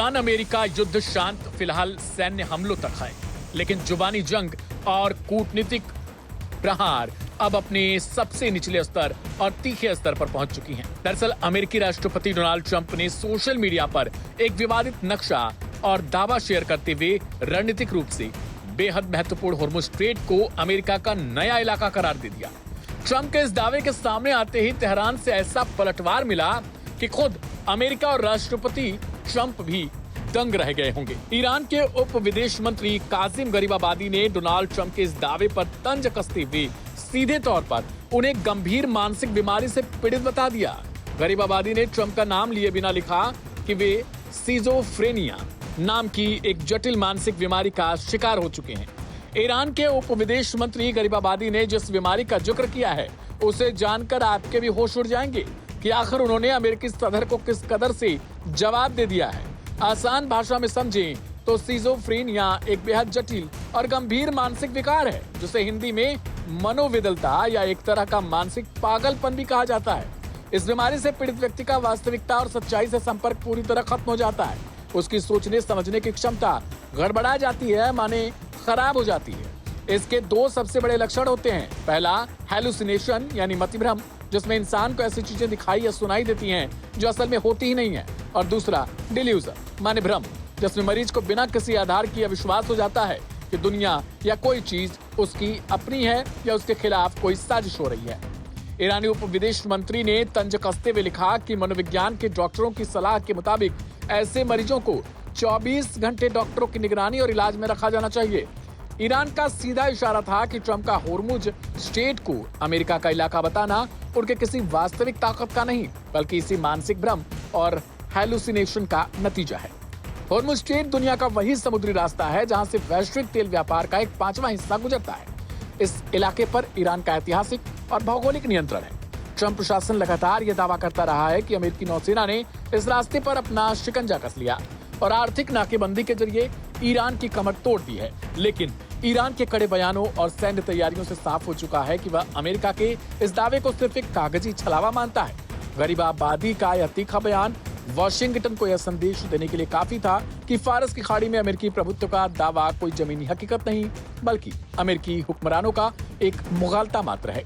Iran America युद्ध शांत फिलहाल सैन्य हमलों तक है, लेकिन जुबानी जंग और कूटनीतिक प्रहार अब अपने सबसे निचले स्तर और तीखे स्तर पर पहुंच चुकी हैं। दरअसल अमेरिकी राष्ट्रपति डोनाल्ड ट्रंप ने सोशल मीडिया पर एक विवादित नक्शा और दावा शेयर करते हुए रणनीतिक रूप से बेहद महत्वपूर्ण हॉर्मुज़ स्ट्रेट को अमेरिका का नया इलाका करार दे दिया। ट्रंप के इस दावे के सामने आते ही तेहरान से ऐसा पलटवार मिला कि खुद अमेरिका और राष्ट्रपति ट्रंप भी दंग रह गए होंगे। ईरान के उप विदेश मंत्री कासिम गरीबाबादी ने डोनाल्ड ट्रंप के इस दावे पर तंज कसते हुए सीधे तौर पर उन्हें गंभीर मानसिक बीमारी से पीड़ित बता दिया। गरीबाबादी ने ट्रंप का नाम लिए बिना लिखा कि वे सिजोफ्रेनिया नाम की एक जटिल मानसिक बीमारी का शिकार हो चुके हैं। ईरान के उप विदेश मंत्री गरीबाबादी ने जिस बीमारी का जिक्र किया है उसे जानकर आपके भी होश उड़ जाएंगे कि आखिर उन्होंने अमेरिकी सदर को किस कदर से जवाब दे दिया है। आसान भाषा में समझें तो सिजोफ्रेनिया एक बेहद जटिल और गंभीर मानसिक विकार है, जिसे हिंदी में मनोविदलता या एक तरह का मानसिक पागलपन भी कहा जाता है। इस बीमारी से पीड़ित व्यक्ति का वास्तविकता और सच्चाई से संपर्क पूरी तरह खत्म हो जाता है। उसकी सोचने समझने की क्षमता गड़बड़ा जाती है, माने खराब हो जाती है। इसके दो सबसे बड़े लक्षण होते हैं। पहला हेलुसिनेशन यानी मतिभ्रम, जिसमें इंसान को ऐसी चीजें दिखाई या सुनाई देती हैं जो असल में होती ही नहीं है। और दूसरा डिल्यूजन माने भ्रम, जिसमें मरीज को बिना किसी आधार की विश्वास हो जाता है कि दुनिया या कोई चीज उसकी अपनी है या उसके खिलाफ कोई साजिश हो रही है। ईरानी उप विदेश मंत्री ने तंज कसते हुए लिखा कि मनोविज्ञान के डॉक्टरों की सलाह के मुताबिक ऐसे मरीजों को 24 घंटे डॉक्टरों की निगरानी और इलाज में रखा जाना चाहिए। ईरान का सीधा इशारा था कि ट्रंप का हॉर्मुज़ स्ट्रेट को अमेरिका का इलाका बताना उनके किसी वास्तविक ताकत का नहीं, बल्कि इसी मानसिक भ्रम और हेलुसिनेशन का नतीजा है। हॉर्मुज़ स्ट्रेट दुनिया का वही समुद्री रास्ता है जहां से वैश्विक तेल व्यापार का एक 5वां हिस्सा गुजरता है। इस इलाके पर ईरान का ऐतिहासिक और भौगोलिक नियंत्रण है। ट्रंप प्रशासन लगातार यह दावा करता रहा है कि अमेरिकी नौसेना ने इस रास्ते पर अपना शिकंजा कस लिया और आर्थिक नाकेबंदी के जरिए ईरान की कमर तोड़ दी है। लेकिन ईरान के कड़े बयानों और सैन्य तैयारियों से साफ हो चुका है कि वह अमेरिका के इस दावे को सिर्फ एक कागजी छलावा मानता है। गरीबाबादी का यह तीखा बयान वॉशिंगटन को यह संदेश देने के लिए काफी था कि फारस की खाड़ी में अमेरिकी प्रभुत्व का दावा कोई जमीनी हकीकत नहीं, बल्कि अमेरिकी हुक्मरानों का एक मुगालता मात्र है।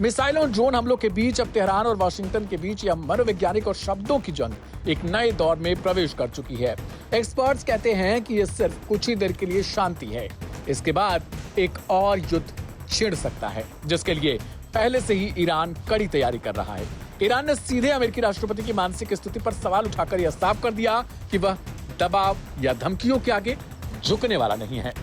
मिसाइलों और ड्रोन हमलों के बीच अब तेहरान और वाशिंगटन के बीच यह मनोवैज्ञानिक और शब्दों की जंग एक नए दौर में प्रवेश कर चुकी है। एक्सपर्ट्स कहते हैं कि यह सिर्फ कुछ ही देर के लिए शांति है। इसके बाद एक और युद्ध छिड़ सकता है, जिसके लिए पहले से ही ईरान कड़ी तैयारी कर रहा है। ईरान ने सीधे अमेरिकी राष्ट्रपति की मानसिक स्थिति पर सवाल उठाकर यह साफ कर दिया कि वह दबाव या धमकियों के आगे झुकने वाला नहीं है।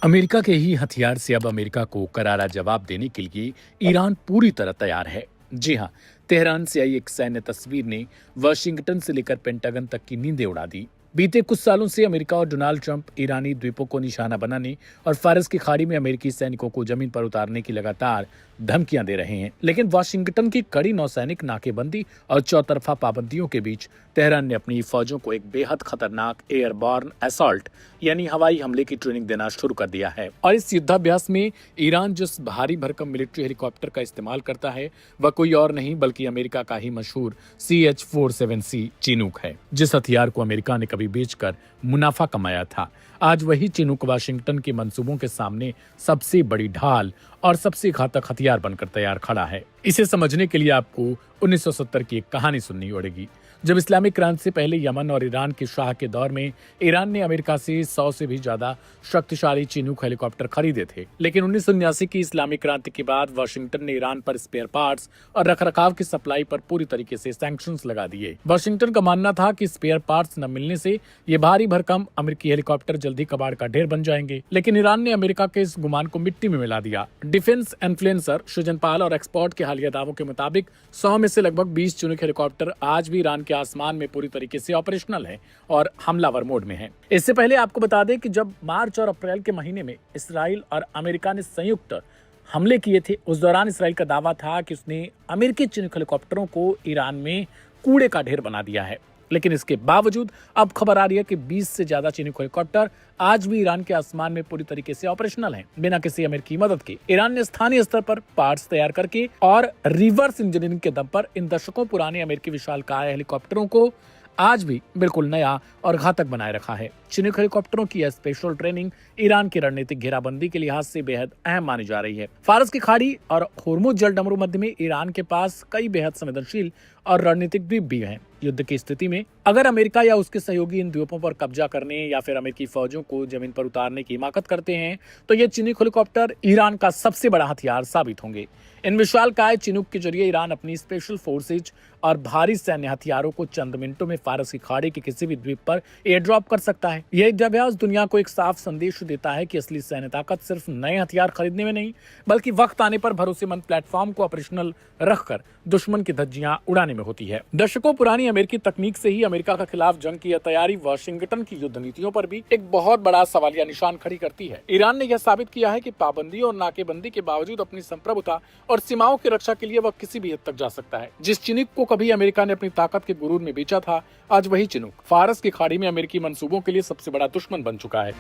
अमेरिका के ही हथियार से अब अमेरिका को करारा जवाब देने के लिए ईरान पूरी तरह तैयार है। जी हां, तेहरान से आई एक सैन्य तस्वीर ने वाशिंगटन से लेकर पेंटागन तक की नींदें उड़ा दी। बीते कुछ सालों से अमेरिका और डोनाल्ड ट्रंप ईरानी द्वीपों को निशाना बनाने और फारस की खाड़ी में अमेरिकी सैनिकों को जमीन पर उतारने की लगातार धमकियां दे रहे हैं। लेकिन वाशिंगटन की कड़ी नौसैनिक नाकेबंदी और चौतरफा पाबंदियों के बीच तेहरान ने अपनी फौजों को एक बेहद खतरनाक एयरबॉर्न असॉल्ट यानी हवाई हमले की ट्रेनिंग देना शुरू कर दिया है। और इस युद्धाभ्यास में ईरान जिस भारी भरकम मिलिट्री हेलीकॉप्टर का इस्तेमाल करता है वह कोई और नहीं बल्कि अमेरिका का ही मशहूर CH-47C चिनूक है, जिस हथियार को अमेरिका ने कभी बेचकर मुनाफा कमाया था। आज वही चिनूक वाशिंगटन के मंसूबों के सामने सबसे बड़ी ढाल और सबसे घातक हथियार बनकर तैयार खड़ा है। इसे समझने के लिए आपको 1970 की एक कहानी सुननी पड़ेगी, जब इस्लामिक क्रांति से पहले यमन और ईरान के शाह के दौर में ईरान ने अमेरिका से 100 से भी ज्यादा शक्तिशाली चिनूक हेलीकॉप्टर खरीदे थे। लेकिन 1979 की इस्लामिक क्रांति के बाद वाशिंगटन ने ईरान पर स्पेयर पार्ट्स और रखरखाव की सप्लाई पर पूरी तरीके से सैंक्शंस लगा दिए। वाशिंगटन का मानना था कि स्पेयर पार्ट्स न मिलने से ये भारी भरकम अमेरिकी हेलीकॉप्टर जल्दी कबाड़ का ढेर बन जाएंगे। लेकिन ईरान ने अमेरिका के इस गुमान को मिट्टी में मिला दिया। डिफेंस इन्फ्लुएंसर शुजन पाल और एक्सपर्ट के हालिया दावों के मुताबिक 100 में से लगभग 20 चिनूक हेलीकॉप्टर आज भी ईरान के आसमान में पूरी तरीके से ऑपरेशनल है और हमलावर मोड में है। इससे पहले आपको बता दें कि जब मार्च और अप्रैल के महीने में इसराइल और अमेरिका ने संयुक्त हमले किए थे, उस दौरान इसराइल का दावा था कि उसने अमेरिकी चिनूक हेलीकॉप्टरों को ईरान में कूड़े का ढेर बना दिया है। लेकिन इसके बावजूद अब खबर आ रही है कि 20 से ज्यादा चीनी हेलीकॉप्टर आज भी ईरान के आसमान में पूरी तरीके से ऑपरेशनल हैं, बिना किसी अमेरिकी मदद के। ईरान ने स्थानीय स्तर पर पार्ट्स तैयार करके और रिवर्स इंजीनियरिंग के दम पर इन दशकों पुराने अमेरिकी विशालकाय हेलीकॉप्टरों को आज भी बिल्कुल नया और घातक बनाए रखा है। चिनूक हेलीकॉप्टरों की यह स्पेशल ट्रेनिंग ईरान की रणनीतिक घेराबंदी के लिहाज से बेहद अहम मानी जा रही है। फारस की खाड़ी और होर्मुज जल डमरू मध्य में ईरान के पास कई बेहद संवेदनशील और रणनीतिक द्वीप भी हैं। युद्ध की स्थिति में अगर अमेरिका या उसके सहयोगी इन द्वीपों पर कब्जा करने या फिर अमेरिकी फौजों को जमीन पर उतारने की हिमाकत करते हैं तो ये चिनूक हेलीकॉप्टर ईरान का सबसे बड़ा हथियार साबित होंगे। इन विशालकाय चिनूक के जरिए ईरान अपनी स्पेशल फोर्सेज और भारी सैन्य हथियारों को चंद मिनटों में फारस की खाड़ी के किसी भी द्वीप पर एयर ड्रॉप कर सकता है। यह युद्धाभ्यास दुनिया को एक साफ संदेश देता है कि असली सैन्य ताकत सिर्फ नए हथियार खरीदने में नहीं, बल्कि वक्त आने पर भरोसेमंद प्लेटफॉर्म को ऑपरेशनल रखकर दुश्मन की धज्जियां उड़ाने में होती है। दशकों पुरानी अमेरिकी तकनीक से ही अमेरिका के खिलाफ जंग की यह तैयारी वाशिंगटन की युद्ध नीतियों पर भी एक बहुत बड़ा सवालिया निशान खड़ी करती है। ईरान ने यह साबित किया है कि पाबंदी और नाकेबंदी के बावजूद अपनी संप्रभुता और सीमाओं की रक्षा के लिए वह किसी भी हद तक जा सकता है। जिस चिनूक को कभी अमेरिका ने अपनी ताकत के गुरूर में बेचा था, आज वही चिनूक फारस की खाड़ी में अमेरिकी मंसूबों के लिए सबसे बड़ा दुश्मन बन चुका है।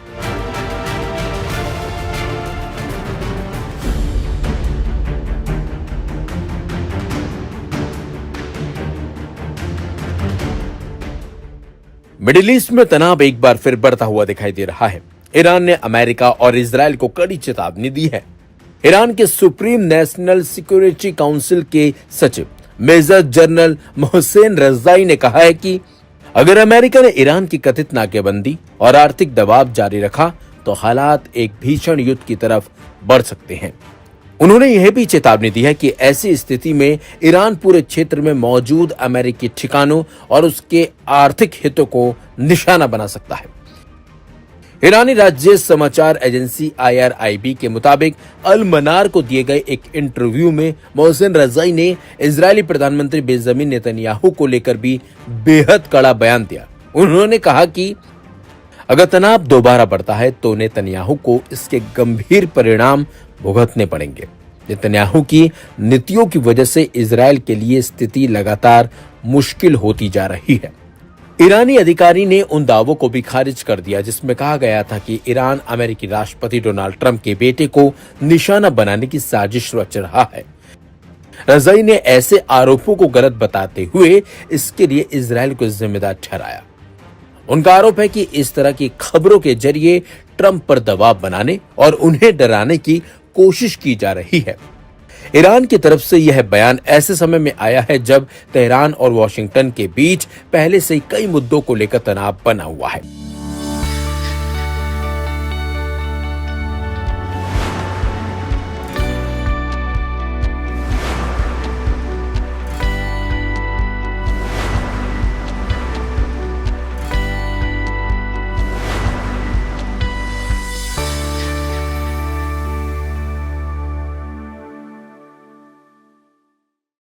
मिडिल ईस्ट में तनाव एक बार फिर बढ़ता हुआ दिखाई दे रहा है। ईरान ने अमेरिका और इजराइल को कड़ी चेतावनी दी है। ईरान के सुप्रीम नेशनल सिक्योरिटी काउंसिल के सचिव मेजर जनरल मोहसेन रज़ाई ने कहा है कि अगर अमेरिका ने ईरान की कथित नाकेबंदी और आर्थिक दबाव जारी रखा तो हालात एक भीषण युद्ध की तरफ बढ़ सकते हैं। उन्होंने यह भी चेतावनी दी है कि ऐसी स्थिति में ईरान पूरे क्षेत्र में मौजूद अमेरिकी ठिकानों और उसके आर्थिक हितों को निशाना बना सकता है। ईरानी राज्य समाचार एजेंसी IRIB के मुताबिक अल मनार को दिए गए एक इंटरव्यू में मोहसेन रज़ाई ने इजरायली प्रधानमंत्री बेंजामिन नेतन्याहू को लेकर भी बेहद कड़ा बयान दिया। उन्होंने कहा कि अगर तनाव दोबारा बढ़ता है तो नेतन्याहू को इसके गंभीर परिणाम भुगतने पड़ेंगे। नेतन्याहू की नीतियों की वजह से इजरायल के लिए स्थिति लगातार मुश्किल होती जा रही है। ईरानी अधिकारी ने उन दावों को भी खारिज कर दिया जिसमें कहा गया था कि ईरान अमेरिकी राष्ट्रपति डोनाल्ड ट्रंप के बेटे को निशाना बनाने की साजिश रच रहा है। रज़ाई ने ऐसे आरोपों को गलत बताते हुए इसके लिए इजरायल को जिम्मेदार ठहराया। उनका आरोप है कि इस तरह की खबरों के जरिए ट्रंप पर दबाव बनाने और उन्हें डराने की कोशिश की जा रही है। ईरान की तरफ से यह बयान ऐसे समय में आया है जब तेहरान और वॉशिंगटन के बीच पहले से ही कई मुद्दों को लेकर तनाव बना हुआ है।